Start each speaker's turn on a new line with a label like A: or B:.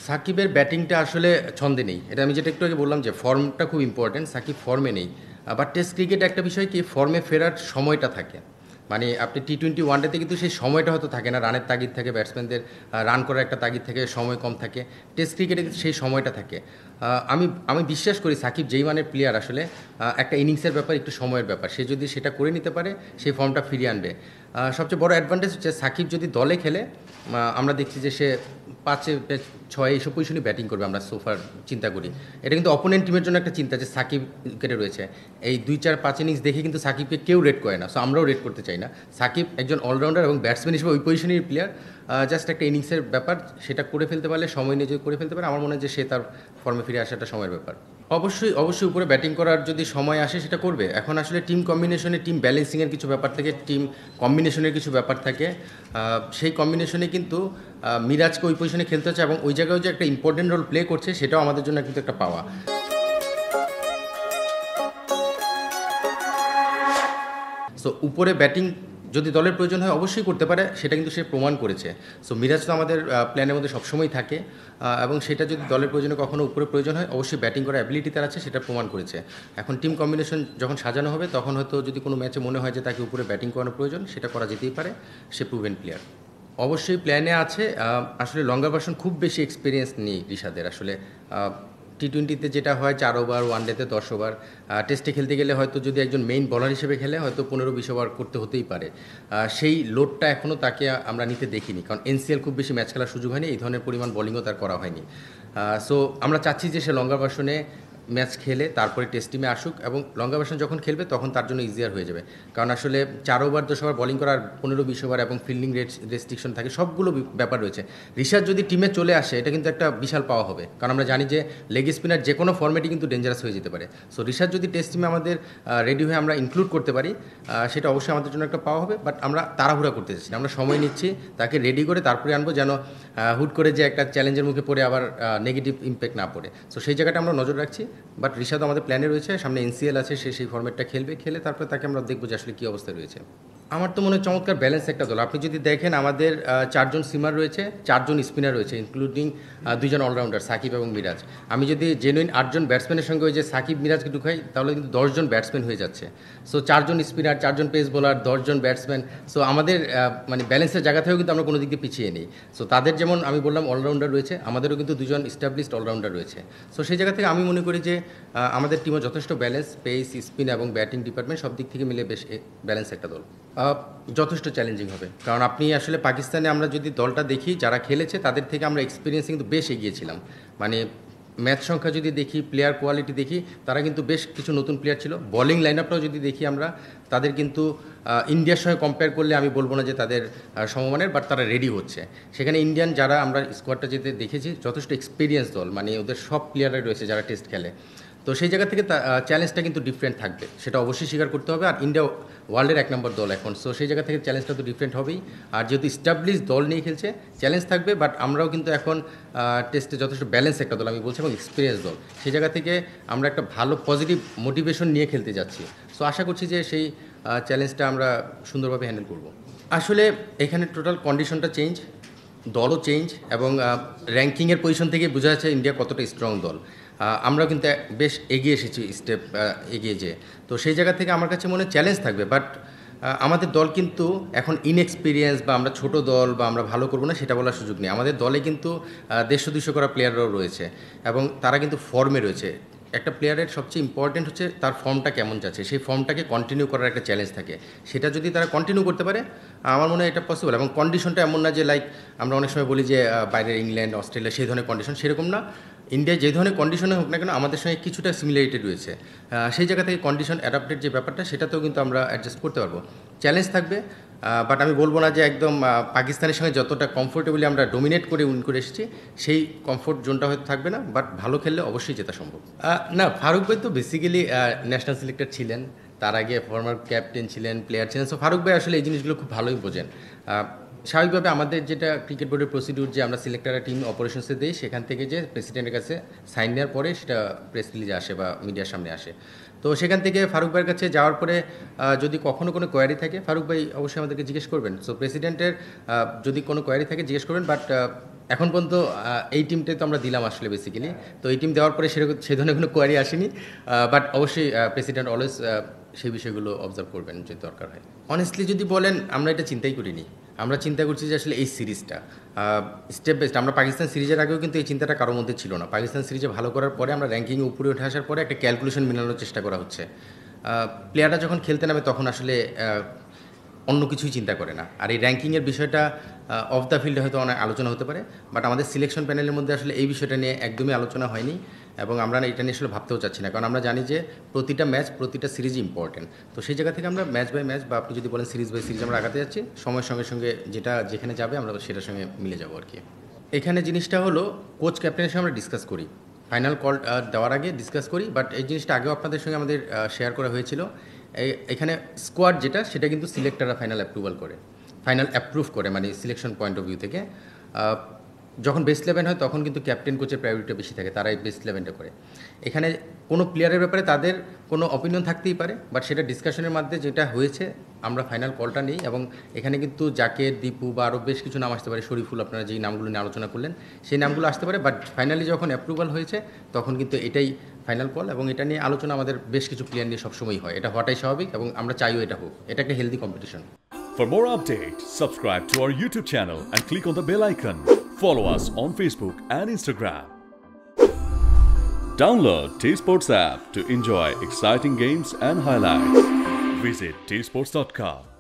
A: সাকিবের ব্যাটিংটা আসলে ছন্দে নেই। এটা আমি যেটা একটু আগে বললাম যে ফর্মটা খুব ইম্পর্টেন্ট। সাকিব ফর্মে নেই। বাট টেস্ট ক্রিকেটে একটা বিষয় কি ফর্মে ফেরার সময়টা থাকে। মানে আপনি টি-20 ওয়ানডেতে কিন্তু সেই সময়টা হয়তো থাকে না। রানের তাগিদ থাকে, ব্যাটসম্যানদের রান করার একটা তাগিদ থাকে, সময় কম থাকে। টেস্ট ক্রিকেটে কিন্তু সেই সময়টা থাকে। আমি আমি বিশ্বাস করি সাকিব যেই মানের প্লেয়ার আসলে একটা ইনিংসের ব্যাপার একটু সময়ের ব্যাপার। সে যদি সেটা করে নিতে পারে সেই ফর্মটা ফিরিয়ে আনবে। সবচেয়ে বড় অ্যাডভান্টেজ হচ্ছে সাকিব যদি দলে খেলে আমরা দেখছি যে সে 5-এ 6 এইসব পজিশনে ব্যাটিং করবে আমরা সোফার চিন্তা করি। এটা কিন্তু অপোনেন্ট টিমের জন্য একটা চিন্তা যে সাকিব উইকেটে রয়েছে। এই 2-4-5 ইনিংস দেখে কিন্তু সাকিবকে কেউ রেট করে না। সো আমরাও রেট করতে চাই না। সাকিব একজন অলরাউন্ডার এবং ব্যাটসম্যান হিসেবে ওই পজিশনের প্লেয়ার। জাস্ট একটা ইনিংসের ব্যাপার, সেটা করে ফেলতে পারলে সময় নিয়ে যদি করে ফেলতে পারে আমার মনে হয় যে সে তার ফর্মে ফিরে আসাটা সময়ের ব্যাপার। অবশ্যই উপরে ব্যাটিং করার যদি সময় আসে সেটা করবে। এখন আসলে টিম কম্বিনেশনে টিম ব্যালেন্সিংয়ের কিছু ব্যাপার থাকে, টিম কম্বিনেশনের কিছু ব্যাপার থাকে। সেই কম্বিনেশনে কিন্তু মিরাজকে ওই পজিশনে খেলতে হচ্ছে এবং ওই জায়গায় যে একটা ইম্পর্টেন্ট রোল প্লে করছে সেটাও আমাদের জন্য কিন্তু একটা পাওয়া। সো উপরে ব্যাটিং যদি দলের প্রয়োজন হয় অবশ্যই করতে পারে, সেটা কিন্তু সে প্রমাণ করেছে। সো মিরাজ তো আমাদের প্ল্যানের মধ্যে সবসময় থাকে এবং সেটা যদি দলের প্রয়োজনে কখনো উপরে প্রয়োজন হয় অবশ্যই ব্যাটিং করার অ্যাবিলিটি তার আছে, সেটা প্রমাণ করেছে। এখন টিম কম্বিনেশন যখন সাজানো হবে তখন হয়তো যদি কোনো ম্যাচে মনে হয় যে তাকে উপরে ব্যাটিং করানোর প্রয়োজন, সেটা করা যেতেই পারে। সে প্রুভেন প্লেয়ার। অবশ্যই প্ল্যানে আছে। আসলে লঙ্গার ভার্সন খুব বেশি এক্সপিরিয়েন্স নেই ঋষাদের আসলে। টি-20তে যেটা হয় 4 ওভার, ওয়ানডেতে 10 ওভার। টেস্টে খেলতে গেলে হয়তো যদি একজন মেইন বলার হিসেবে খেলে হয়তো 15-20 ওভার করতে হতেই পারে। সেই লোডটা এখনও তাকে আমরা নিতে দেখিনি, কারণ এনসিএল খুব বেশি ম্যাচ খেলার সুযোগ হয়নি, এই ধরনের পরিমাণ বোলিংও তার করা হয়নি। সো আমরা চাচ্ছি যে সে লঙ্গার ভার্সনে ম্যাচ খেলে তারপরে টেস্ট টিমে আসুক এবং লঙ্গা ভার্সন যখন খেলবে তখন তার জন্য ইজিয়ার হয়ে যাবে। কারণ আসলে 4 ওভার 10 ওভার বোলিং করার 15-20 ওভার এবং ফিল্ডিং রেস্ট্রিকশন থাকে, সবগুলো ব্যাপার রয়েছে। ঋষাদ যদি টিমে চলে আসে এটা কিন্তু একটা বিশাল পাওয়া হবে, কারণ আমরা জানি যে লেগ স্পিনার যে কোনো ফর্মেটই কিন্তু ডেঞ্জারাস হয়ে যেতে পারে। সো ঋষাদ যদি টেস্ট টিমে আমাদের রেডি হয়ে আমরা ইনক্লুড করতে পারি সেটা অবশ্যই আমাদের জন্য একটা পাওয়া হবে। বাট আমরা তাড়াহুড়া করতে চাচ্ছি না, আমরা সময় নিচ্ছি তাকে রেডি করে তারপরে আনবো, যেন হুট করে যে একটা চ্যালেঞ্জের মুখে পড়ে আবার নেগেটিভ ইম্প্যাক্ট না পড়ে। সো সেই জায়গাটা আমরা নজর রাখছি। বাট ঋষাদ আমাদের প্ল্যানে রয়েছে, সামনে এনসিএল আছে, সে সেই ফর্মেটটা খেলে তারপরে তাকে আমরা দেখবো যে আসলে কী অবস্থায় রয়েছে। আমার তো মনে হয় চমৎকার ব্যালেন্স একটা দল। আপনি যদি দেখেন আমাদের 4 জন সিমার রয়েছে, 4 জন স্পিনার রয়েছে, ইনক্লুডিং 2 জন অলরাউন্ডার সাকিব এবং মিরাজ। আমি যদি জেনুইন 8 জন ব্যাটসম্যানের সঙ্গে ওই যে সাকিব মিরাজকে ঢুকাই তাহলে কিন্তু 10 জন ব্যাটসম্যান হয়ে যাচ্ছে। সো 4 জন স্পিনার, 4 জন পেস বোলার, 10 জন ব্যাটসম্যান। সো আমাদের মানে ব্যালেন্সের জায়গা থেকেও কিন্তু আমরা কোনো দিক দিয়ে পিছিয়ে নেই। সো তাদের যেমন আমি বললাম অলরাউন্ডার রয়েছে, আমাদেরও কিন্তু 2 জন এস্টাবলিশড অলরাউন্ডার রয়েছে। সো সেই জায়গা থেকে আমি মনে করি যে আমাদের টিমও যথেষ্ট ব্যালেন্স, পেস, স্পিন এবং ব্যাটিং ডিপার্টমেন্ট সব দিক থেকে মিলে বেশ ব্যালেন্স একটা দল। যথেষ্ট চ্যালেঞ্জিং হবে, কারণ আপনি আসলে পাকিস্তানে আমরা যদি দলটা দেখি যারা খেলেছে তাদের থেকে আমরা এক্সপিরিয়েন্সে কিন্তু বেশ এগিয়েছিলাম। মানে ম্যাচ সংখ্যা যদি দেখি, প্লেয়ার কোয়ালিটি দেখি, তারা কিন্তু বেশ কিছু নতুন প্লেয়ার ছিল। বোলিং লাইন আপটাও যদি দেখি আমরা, তাদের কিন্তু ইন্ডিয়ার সঙ্গে কম্পেয়ার করলে আমি বলবো না যে তাদের সমমানের, বাট তারা রেডি হচ্ছে। সেখানে ইন্ডিয়ান যারা আমরা স্কোয়াডটা যেতে দেখেছি যথেষ্ট এক্সপিরিয়েন্স দল, মানে ওদের সব প্লেয়াররাই রয়েছে যারা টেস্ট খেলে। তো সেই জায়গা থেকে চ্যালেঞ্জটা কিন্তু ডিফারেন্ট থাকবে, সেটা অবশ্যই স্বীকার করতে হবে। আর ইন্ডিয়া ওয়ার্ল্ডের 1 নম্বর দল এখন, সো সেই জায়গা থেকে চ্যালেঞ্জটা তো ডিফারেন্ট হবেই। আর যেহেতু স্টাবলিশ দল নিয়ে খেলছে চ্যালেঞ্জ থাকবে, বাট আমরাও কিন্তু এখন টেস্টে যথেষ্ট ব্যালেন্স একটা দল আমি বলছি এবং এক্সপিরিয়েন্স দল। সেই জায়গা থেকে আমরা একটা ভালো পজিটিভ মোটিভেশন নিয়ে খেলতে যাচ্ছি। সো আশা করছি যে সেই চ্যালেঞ্জটা আমরা সুন্দরভাবে হ্যান্ডেল করব। আসলে এখানে টোটাল কন্ডিশনটা চেঞ্জ, দলও চেঞ্জ এবং র্যাঙ্কিংয়ের পজিশন থেকে বোঝা যাচ্ছে ইন্ডিয়া কতটা স্ট্রং দল। আমরা কিন্তু বেশ এগিয়ে এসেছি স্টেপ এগিয়ে যেয়ে। তো সেই জায়গা থেকে আমার কাছে মনে হয় চ্যালেঞ্জ থাকবে, বাট আমাদের দল কিন্তু এখন ইনএক্সপিরিয়েন্স বা আমরা ছোট দল বা আমরা ভালো করবো না সেটা বলার সুযোগ নেই। আমাদের দলে কিন্তু 150-200 করা প্লেয়াররাও রয়েছে এবং তারা কিন্তু ফর্মে রয়েছে। একটা প্লেয়ারের সবচেয়ে ইম্পর্টেন্ট হচ্ছে তার ফর্মটা কেমন যাচ্ছে, সেই ফর্মটাকে কন্টিনিউ করার একটা চ্যালেঞ্জ থাকে। সেটা যদি তারা কন্টিনিউ করতে পারে আমার মনে হয় এটা পসিবল। এবং কন্ডিশনটা এমন না যে লাইক আমরা অনেক সময় বলি যে বাইরের ইংল্যান্ড, অস্ট্রেলিয়া সেই ধরনের কন্ডিশন, সেরকম না। ইন্ডিয়া যে ধরনের কন্ডিশনে হোক না কেন আমাদের সঙ্গে কিছুটা সিমিলারিটি রয়েছে। সেই জায়গা থেকে কন্ডিশন অ্যাডাপ্টেড যে ব্যাপারটা সেটাতেও কিন্তু আমরা অ্যাডজাস্ট করতে পারবো। চ্যালেঞ্জ থাকবে, বাট আমি বলবো না যে একদম পাকিস্তানের সঙ্গে যতটা কমফোর্টেবলি আমরা ডোমিনেট করে উইন করে এসেছি সেই কমফোর্ট জোনটা হয়তো থাকবে না, বাট ভালো খেললে অবশ্যই জেতা সম্ভব। না, ফারুক ভাই তো বেসিক্যালি ন্যাশনাল সিলেক্টর ছিলেন, তার আগে ফর্মার ক্যাপ্টেন ছিলেন, প্লেয়ার ছিলেন। সো ফারুক ভাই আসলে এই জিনিসগুলো খুব ভালোই বোঝেন। স্বাভাবিকভাবে আমাদের যেটা ক্রিকেট বোর্ডের প্রসিডিউর যে আমরা সিলেক্টররা টিম অপারেশনসে দিই, সেখান থেকে যে প্রেসিডেন্টের কাছে সাইন নেওয়ার পরে সেটা প্রেস রিলিজে আসে বা মিডিয়ার সামনে আসে। তো সেখান থেকে ফারুক ভাইয়ের কাছে যাওয়ার পরে যদি কখনো কোনো কোয়ারি থাকে ফারুক ভাই অবশ্যই আমাদেরকে জিজ্ঞেস করবেন। সো প্রেসিডেন্টের যদি কোনো কোয়ারি থাকে জিজ্ঞেস করবেন, বাট এখন পর্যন্ত এই টিমটাই তো আমরা দিলাম আসলে বেসিক্যালি। তো এই টিম দেওয়ার পরে সেরকম সে ধরনের কোনো কোয়ারি আসেনি, বাট অবশ্যই প্রেসিডেন্ট অলওয়েজ সেই বিষয়গুলো অবজার্ভ করবেন যদি দরকার হয়। অনেস্টলি যদি বলেন, আমরা এটা চিন্তাই করিনি। আমরা চিন্তা করছি যে আসলে এই সিরিজটা স্টেপ বাই স্টেপ, আমরা পাকিস্তান সিরিজের আগেও কিন্তু এই চিন্তাটা কারোর মধ্যে ছিল না। পাকিস্তান সিরিজে ভালো করার পরে আমরা র্যাঙ্কিংয়ে উপরে উঠে আসার পরে একটা ক্যালকুলেশন মেলানোর চেষ্টা করা হচ্ছে। প্লেয়াররা যখন খেলতে নামে তখন আসলে অন্য কিছুই চিন্তা করে না। আর এই র্যাঙ্কিংয়ের বিষয়টা অফ দ্য ফিল্ডে হয়তো অনেক আলোচনা হতে পারে, বাট আমাদের সিলেকশন প্যানেলের মধ্যে আসলে এই বিষয়টা নিয়ে একদমই আলোচনা হয়নি, এবং আমরা এটা নিয়ে আসলে ভাবতেও চাচ্ছি না, কারণ আমরা জানি যে প্রতিটা ম্যাচ, প্রতিটা সিরিজ ইম্পর্টেন্ট। তো সেই জায়গা থেকে আমরা ম্যাচ বাই ম্যাচ, বা আপনি যদি বলেন সিরিজ বাই সিরিজ, আমরা আগাতে যাচ্ছি। সময়ের সঙ্গে সঙ্গে যেটা যেখানে যাবে আমরা সেটার সঙ্গে মিলে যাবো আর কি। এখানে জিনিসটা হলো কোচ ক্যাপ্টেনের সঙ্গে আমরা ডিসকাস করি, ফাইনাল কল দেওয়ার আগে ডিসকাস করি, বাট এই জিনিসটা আগেও আপনাদের সঙ্গে আমাদের শেয়ার করা হয়েছিল। এখানে স্কোয়াড যেটা, সেটা কিন্তু সিলেক্টররা ফাইনাল অ্যাপ্রুভ করে, মানে সিলেকশন পয়েন্ট অফ ভিউ থেকে। যখন বেস্ট 11 হয় তখন কিন্তু ক্যাপ্টেন কোচের প্রায়োরিটি বেশি থাকে, তারাই বেস্ট 11টা করে। এখানে কোনো প্লেয়ারের ব্যাপারে তাদের কোনো অপিনিয়ন থাকতেই পারে, বাট সেটা ডিসকাশনের মাধ্যমে যেটা হয়েছে আমরা ফাইনাল কলটা নিই। এবং এখানে কিন্তু জাকের, দীপু বা আরও বেশ কিছু নাম আসতে পারে, শরীফুল, আপনারা যেই নামগুলো নিয়ে আলোচনা করলেন সেই নামগুলো আসতে পারে, বাট ফাইনালি যখন অ্যাপ্রুভাল হয়েছে তখন কিন্তু এটাই ফাইনাল কল। এবং এটা নিয়ে আলোচনা আমাদের বেশ কিছু প্লেয়ার নিয়ে সবসময়ই হয়, এটা হওয়াটাই স্বাভাবিক, এবং আমরা চাইও এটা হোক, এটা একটা healthy competition.
B: For more updates, subscribe to our YouTube channel and click on the bell icon. Follow us on Facebook and Instagram. Download T-Sports app to enjoy exciting games and highlights. Visit tsports.com.